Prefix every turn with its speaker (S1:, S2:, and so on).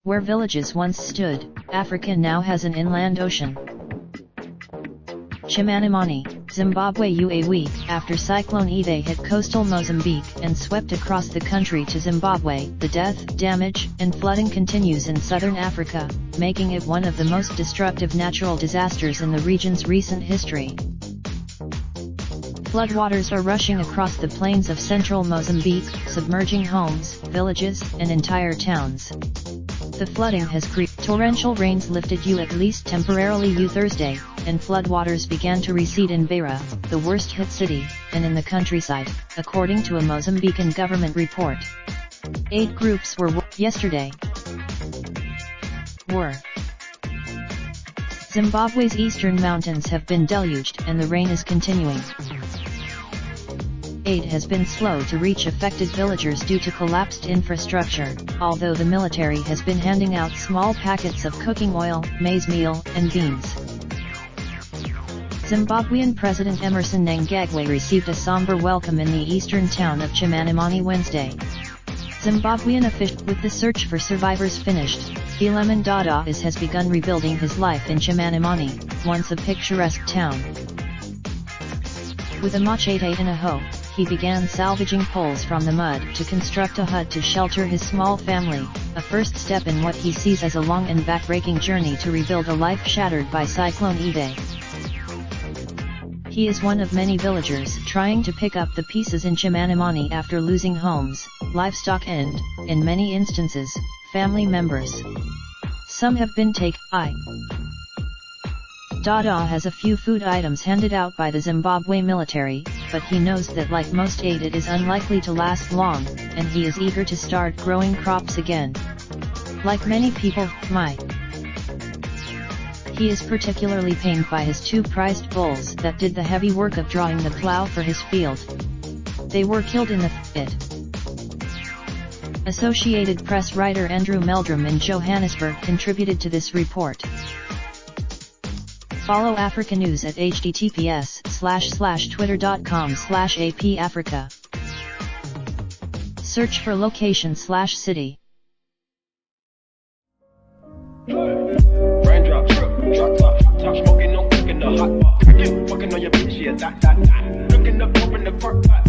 S1: Where villages once stood, Africa now has an inland ocean. Chimanimani, Zimbabwe UAE. After Cyclone Idai hit coastal Mozambique and swept across the country to Zimbabwe, the death, damage, and flooding continues in southern Africa, making it one of the most destructive natural disasters in the region's recent history. Floodwaters are rushing across the plains of central Mozambique, submerging homes, villages, and entire towns. The flooding has creeped. Torrential rains lifted at least temporarily Thursday, and floodwaters began to recede in Beira, the worst-hit city, and in the countryside, according to a Mozambican government report. 8 groups were yesterday. Zimbabwe's eastern mountains have been deluged and the rain is continuing. Aid has been slow to reach affected villagers due to collapsed infrastructure, although the military has been handing out small packets of cooking oil, maize meal, and beans. Zimbabwean President Emmerson Mnangagwa received a somber welcome in the eastern town of Chimanimani Wednesday. Zimbabwean officials, with the search for survivors finished, Philemon Dada has begun rebuilding his life in Chimanimani, once a picturesque town. With a machete and a hoe, he began salvaging poles from the mud to construct a hut to shelter his small family, a first step in what he sees as a long and backbreaking journey to rebuild a life shattered by Cyclone Idai. He is one of many villagers trying to pick up the pieces in Chimanimani after losing homes, livestock and, in many instances, family members. Some have been taken. Dada has a few food items handed out by the Zimbabwe military, but he knows that like most aid it is unlikely to last long, and he is eager to start growing crops again. Like many people, he is particularly pained by his 2 prized bulls that did the heavy work of drawing the plow for his field. They were killed in the pit. Associated Press writer Andrew Meldrum in Johannesburg contributed to this report. Follow Africa News at https://twitter.com/apafrica. Search for location/city.
S2: Raindrop, drop top, top smoking, no cooking the hot pot. Fucking on your bitch, yeah, that. Looking up, open the park pot.